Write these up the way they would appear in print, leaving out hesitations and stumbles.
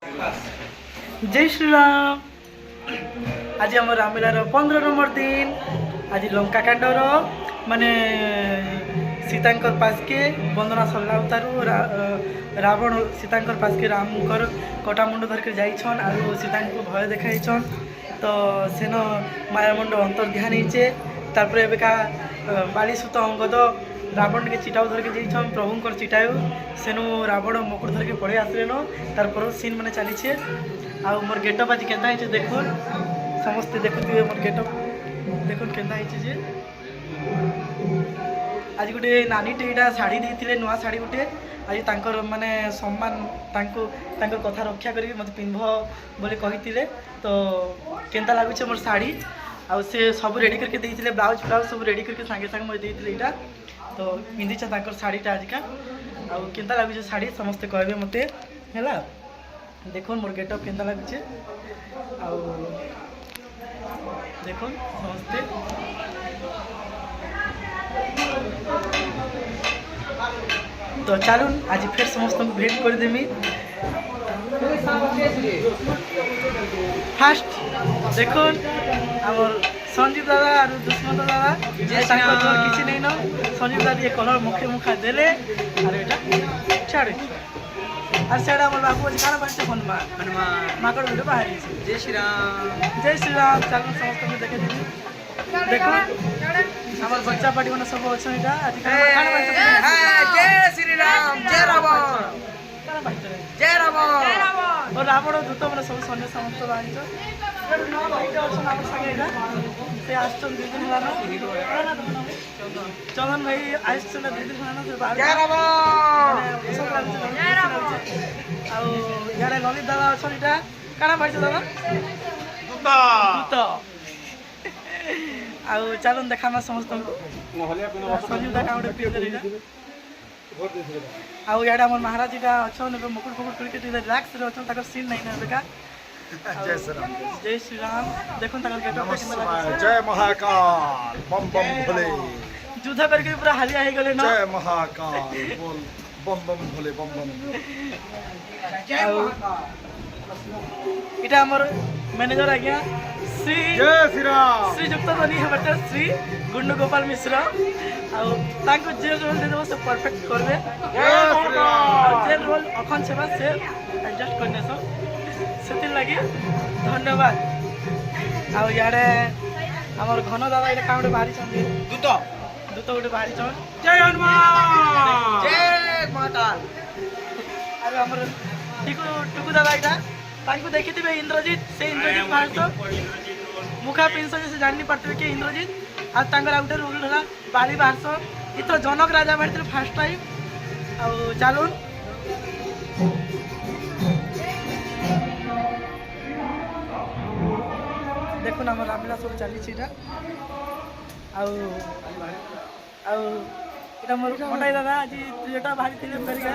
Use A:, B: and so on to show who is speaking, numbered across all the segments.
A: जय श्री राम। आज आम रामलीलार 15 नंबर दिन। आज लंका कांडर माने सीतांकर पास के वंदना सरला उतारू रावण सीतांकर पास के रामकर कटा मुंड धरिक जाइछन आरो सीता को भय देखाइछन। तो सेन मायामुंड अंतर ध्यान होचे। तारपर एबेका बाली सुत अंगद रावण के चिटाऊ धरिक जाइछन प्रभुंकर चिटाऊ सेनु रावण मकुड़ धरिक पड़े आसले न तारपर सीन माने चलीछे। आ मोर गेटअप आज केंता है देखुन समस्ते देखुए मोर गेटअप देखुन केंता है जे आज गोटे नानीटे यहाँ शाढ़ी देते नुआ शाढ़ी गोटे आज तांकर माने सम्मान तांकर कथा रक्षा करके मत पिंध बोली कही तो केंता लगुचे मोर शाढ़ी आ से सब रेडी करके देते ब्लाउज फ्लाउज सब रेडी करके सांगे सांगे मत देते यहाँ तो पिंधिचे तांकर शाढ़ीटा आजिका आ केंता लगुचे शाढ़ी समस्ते कहबे मते हैला। देखो मोर गेटअप केंता लगुचे आउ देखो समस्ते तो चलून आज फिर समस्त भेट कर देमी। फास्ट देखो आमर संजीव दादा और दुष्मंत दादा किसी नहीं न संजीव दादा ये कलर मुखे मुखा देले और एटा छाड़े আর সেটা আমার বাবু আছে কারা বাড়িতে হনুমান মাকড় ভিডিও বাহারি জয় শ্রীরাম চালু সমস্ত দেখে দিবি দেখো আমার বাচ্চা পার্টি মানে সব আছে এটা আজ কারা বাড়িতে জয় শ্রীরাম জয় রাবণ জয় রাবণ ও রাবণ দূত মানে সব সন্ধ্যে সমস্ত বাড়িতে নয় ভাইটা আছেন আমার সঙ্গে এটা সে আসছেন দুই দিন হলো চন্দন ভাই আসছেন দুই দিন হলো সে বাড়ি জয় রাবণ সব লাগছে জয় রাবণ ଆଉ ଇଆଡ଼େ ଲଲିତ ଦାଦା ଅଛନ୍ ଏଇଟା କାଣା ପାଇଛ ଦାଦା ଆଉ ଚାଲୁନ୍ ଦେଖାମା ସମସ୍ତଙ୍କୁ ସଞ୍ଜୀବ ଦାଦା ଗୋଟେ ପିଇଦେଲେ ଆଉ ଇଆଡ଼େ ଆମର ମହାରାଜ ଏଇଟା ଅଛନ୍ ଏବେ ମୁକୁଟ ଫୁକୁଟ କରିକି ଟିକେ ରିଲାକ୍ସରେ ଅଛନ୍ ତାଙ୍କର ସିନ୍ ନାଇଁ ନା ଏବେକା। ଜୟ ଶ୍ରୀରାମ ଦେଖୁନ୍ ତାଙ୍କର ଗେଟଅପ୍
B: ଜୟ ମହାକାଳ ବମ୍ ବମ୍ ଭୋଲେ
A: ଯୁଦ୍ଧ କରିକି ପୁରା ହାଲିଆ ହେଇଗଲେ ନା
B: ଜୟ ମହାକାଳ ବୋଲ बम बम भोले बम बम
A: इटा हमर मैनेजर आज्ञा श्री
B: जय श्रीराम
A: श्रीजुक्त धनी हेबटे श्री गुंडू गोपाल मिश्र आउ तांको जे रोल दे देबो से परफेक्ट करबे
B: जय श्रीराम
A: जे रोल अखन सेवा से एडजस्ट करने सो सेति लागि धन्यवाद। आउ याडे हमर घन दादा इटा काउडे बाहरी छथि दूत गोटे बाहरी छन जय हनुमान जय महाकाल अरे हमर टुकु दादा इटा तांको देखिथिबे इंद्रजीत से इंद्रजीत भारत मुखा पिंस से जानि पारथिबे के इंद्रजीत आ तांगर आउटे रोल हला बाली भारत इतो जनक राजा भारत फर्स्ट टाइम आ चालून देखुन हमर रामलीला सब चली छिटा आउ এটা মোর কটাই দাদা আজ ত্রিজটা ভারি ଥିଲେ ফেরিয়া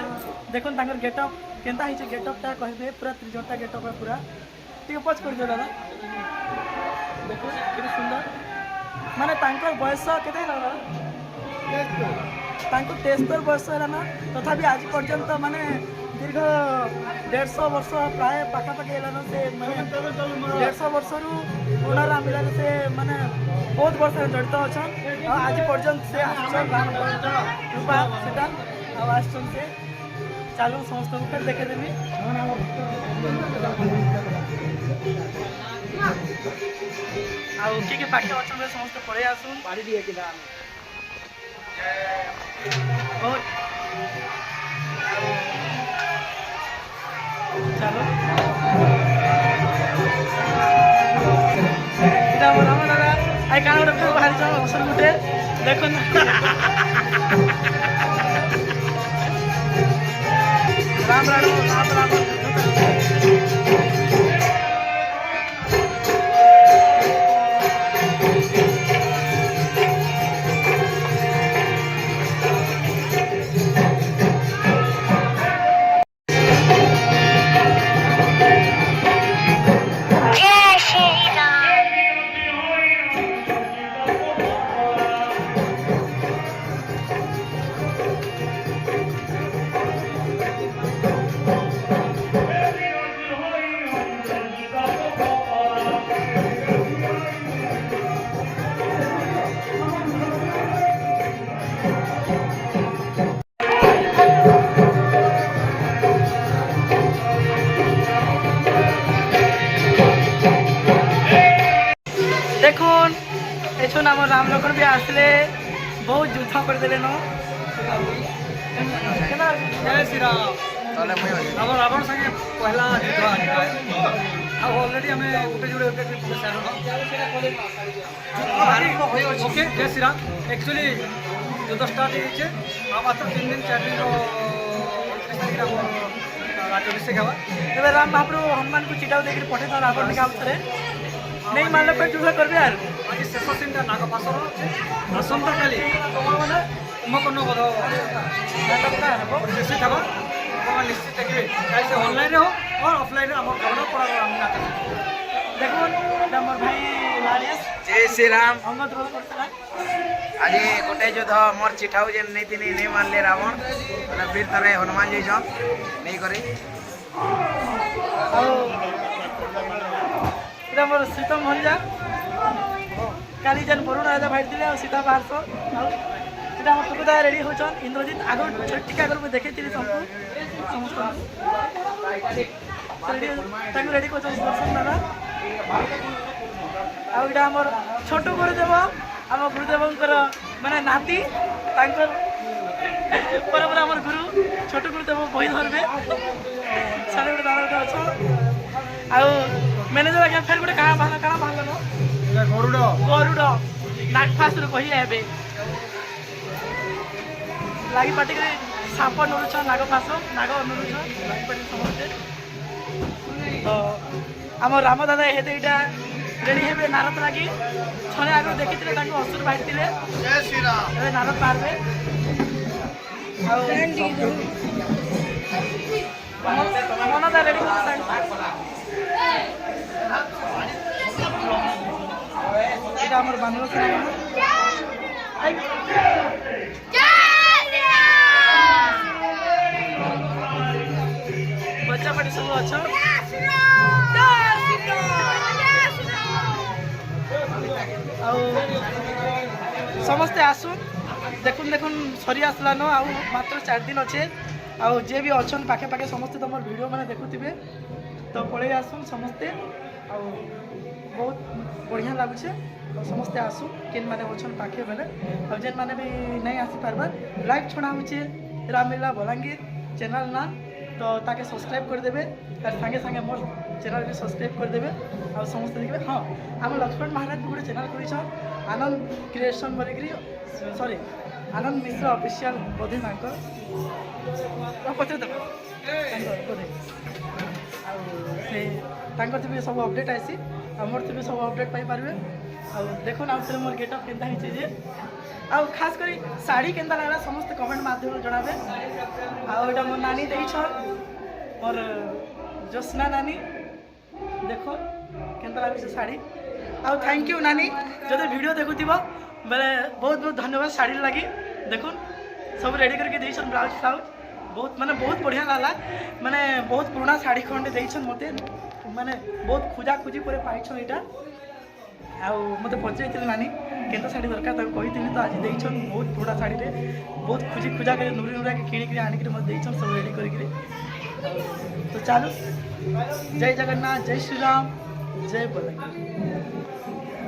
A: দেখুন তাঙ্কর গেটঅপ কেনতা হইছে গেটঅপটা কইবে পুরা ত্রিজটা গেটঅপ পুরা টিকে পচ করে দিও দাদা দেখুন কেতে সুন্দর মানে তাঙ্কর বয়স কেতে হলা তাঙ্কর 73 বয়স হলা না তথাপি আজ পর্যন্ত মানে দীর্ঘ 150 वर्ष प्राय पाखापाखि हेलान से माने 150 वर्षरू पूर्ण रामलीला से माने बहुत वर्ष जड़ित अच्छा आज पर्यंत से रूपा सेटा आसन से चालू समस्त फिर देखे देवी आगे पाखे अच्छा समस्त पड़े आसुन बाड़ी दिए कि चलो राम दादा आई काना गोटे फिर बाहरी जाओ अवसर गुटे देखो राम राम राम राम দেখুন আমার রাম লক্ষণ বি আসলে বহুত যুদ্ধ କରିଦେଲେ ନ
C: जय श्री राम
B: তাহলে মুই হই
C: आम रावण संगे पहला युद्ध आज ऑलरेडी हमें गोटे जोड़े ओके जय श्री राम एक्चुअली युद्ध स्टार्ट हो मात्र 3 दिन 4 दिन राज्याभिषेक हवा
A: ଏବେ ରାମ ମହାପ୍ରଭୁ ହନୁମାନଙ୍କୁ ଚିଟାଉ ଦେଇକିରି ପଠେଇ ଥାଉ ରାବଣ ଟିକେ ଆଉଥରେ ନେଇ ମାରିଲେ ପରେ ଯୁଦ୍ଧ କରିବେ ଆରୁ
C: आज शेष दिन नागपाशर आसंता काली कुंभकर्ण बध
A: ନାଟକଟା ହେବ
C: निश्चित हवा आप निश्चित देखिए चाहे ऑनलाइन हो और ऑफलाइन आम घर पड़ा नाटक
A: দেখুন এটা আমার ভাই লালিয়াস
D: जय श्री राम
A: ଅଙ୍ଗଦ ରୋଲ କରିଥିଲା
D: आज गोटे युद्ध मोर चिठाऊ जेन नहीं थी नहीं मानले रावण मतलब फिर थरे हनुमान जी नहीं करे
A: ଆଉ এটা আমার ସୀତମ ଭଞ୍ଜା କାଲି ଯେନ୍ ବରୁଣ ରାଜା ଭାଇଥିଲେ ଆଉ ସୀତା ବାହାରସ ଆଉ এটা আমার টুকুদা রেডি হচ্ছন ইন্দ্রজিৎ আগ টিকা করবো দেখেছিলি সমস্ত তাকে রেডি করছেন দর্শন দাদা ଆଉ ଏଇଟା ଆମର ଛୋଟ ଗୁରୁଦେବ ଆମ ଗୁରୁଦେବଙ୍କର ମାନେ ନାତି ତାଙ୍କର ପରେ ପରେ ଆମର ଗୁରୁ ଛୋଟ ଗୁରୁଦେବ ବହି ଧରବେ ସାଡ଼େ ଗୋଟେ ଦାଦା ଗୋଟେ ଅଛ ଆଉ ମ୍ୟାନେଜର ଆଜ୍ଞା ଫେର ଗୋଟେ କାଣା ବାହାରିଲ
B: ଗରୁଡ଼
A: ଗରୁଡ଼ ନାଗଫାସରୁ କହି ଏବେ ଲାଗି ପାଟିକରି ସାପ ନୁରୁଛ ନାଗଫାସ ନାଗ ନୁରୁଛ ଲାଗି ପାଟି ସମସ୍ତେ ତ ଆମ ରାମ ଦାଦା ହେତେ ଏଇଟା ରେଡ଼ି ହେବେ ନାରଦ ଲାଗି ଛଣେ ଆଗରୁ ଦେଖିଥିଲେ ତାଙ୍କୁ ଅସୁର ବାହାରିଥିଲେ
B: ଜୟ ଶ୍ରୀରାମ
A: ଏବେ ନାରଦ ବାହାରିବେ ଆଉ ମନଦା ରେଡ଼ି ଏଇଟା ଆମର ବାନର ସେନା ବଚ୍ଚା ପାଟି ସବୁ ଅଛ ଆଉ ସମସ୍ତେ ଆସୁନ୍ ଦେଖୁନ୍ ଦେଖୁନ୍ ସରି ଆସିଲାନ ଆଉ ମାତ୍ର 4 ଦିନ ଅଛେ ଆଉ ଯିଏ ବି ଅଛନ୍ ପାଖେ ପାଖେ ସମସ୍ତେ ତମର ଭିଡ଼ିଓ ମାନେ ଦେଖୁଥିବେ ତ ପଳେଇ ଆସୁନ୍ ସମସ୍ତେ ଆଉ ବହୁତ ବଢ଼ିଆ ଲାଗୁଛେ ଆଉ ସମସ୍ତେ ଆସୁନ୍ କେନ୍ ମାନେ ଅଛନ୍ ପାଖେ ବେଲେ ଆଉ ଯେନ୍ ମାନେ ବି ନାଇଁ ଆସିପାରବାର୍ ଲାଇଭ୍ ଛଡ଼ା ହଉଛେ ରାମଲୀଳା ବଲାଙ୍ଗୀର ଚ୍ୟାନେଲ୍ ନା ତ ତାକେ ସବସ୍କ୍ରାଇବ୍ କରିଦେବେ ତାର ସାଙ୍ଗେ ସାଙ୍ଗେ ମୋର ଚ୍ୟାନେଲ୍ ବି ସବସ୍କ୍ରାଇବ୍ କରିଦେବେ ଆଉ ସମସ୍ତେ ଦେଖିବେ ହଁ ଆମ ଲକ୍ଷ୍ମଣ ମହାରାଜ ଗୋଟେ ଚ୍ୟାନେଲ୍ କରିଛନ୍ ଆନନ୍ଦ କ୍ରିଏସନ୍ ବୋଲିକିରି ସରି ଆନନ୍ଦ ମିଶ୍ର ଅଫିସିଆଲ୍ ବୋଧେ ତାଙ୍କର ପଚାରି ଦେବେ ତାଙ୍କର ବୋଧେ ଆଉ ସେ ତାଙ୍କର ଥିବେ ସବୁ ଅପଡ଼େଟ୍ ଆସି ଆମର ଥିବେ ସବୁ ଅପଡ଼େଟ୍ ପାଇପାରିବେ ଆଉ ଦେଖୁନ୍ ଆଉ ଥରେ ମୋର ଗେଟଅପ୍ କେନ୍ତା ହେଇଛି ଯେ ଆଉ ଖାସ୍ କରି ଶାଢ଼ୀ କେନ୍ତା ଲାଗଲା ସମସ୍ତେ କମେଣ୍ଟ ମାଧ୍ୟମରେ ଜଣାବେ ଆଉ ଏଇଟା ମୋର ନାନୀ ଦେଇଛନ୍ ମୋର ଜ୍ୟୋତ୍ସ୍ନା ନାନୀ ଦେଖ କେନ୍ତା ଲାଗୁଛି ଶାଢ଼ୀ ଆଉ ଥ୍ୟାଙ୍କ ୟୁ ନାନୀ ଯଦି ଭିଡ଼ିଓ ଦେଖୁଥିବ ବେଲେ ବହୁତ ବହୁତ ଧନ୍ୟବାଦ ଶାଢ଼ୀ ଲାଗି ଦେଖୁନ୍ ସବୁ ରେଡ଼ି କରିକି ଦେଇଛନ୍ ବ୍ଲାଉଜ୍ ଫ୍ଲାଉଜ୍ ବହୁତ ମାନେ ବହୁତ ବଢ଼ିଆ ଲାଗଲା ମାନେ ବହୁତ ପୁରୁଣା ଶାଢ଼ୀ ଖଣ୍ଡେ ଦେଇଛନ୍ ମୋତେ ମାନେ ବହୁତ ଖୋଜାଖୋଜି ପରେ ପାଇଛନ୍ ଏଇଟା ଆଉ ମୋତେ ପଚାରିଥିଲି ନାନୀ କେନ୍ତା ଶାଢ଼ୀ ଦରକାର ତାକୁ କହିଥିଲି ତ ଆଜି ଦେଇଛନ୍ ବହୁତ ପୁରୁଣା ଶାଢ଼ୀରେ ବହୁତ ଖୋଜା କରି ନୁରି ନୁରାକି କିଣିକିରି ଆଣିକିରି ମୋତେ ଦେଇଛନ୍ ସବୁ ରେଡ଼ି କରିକିରି ତ ଚାଲୁ ଜୟ ଜଗନ୍ନାଥ ଜୟ ଶ୍ରୀରାମ ଜୟ ବଲାଙ୍ଗୀର।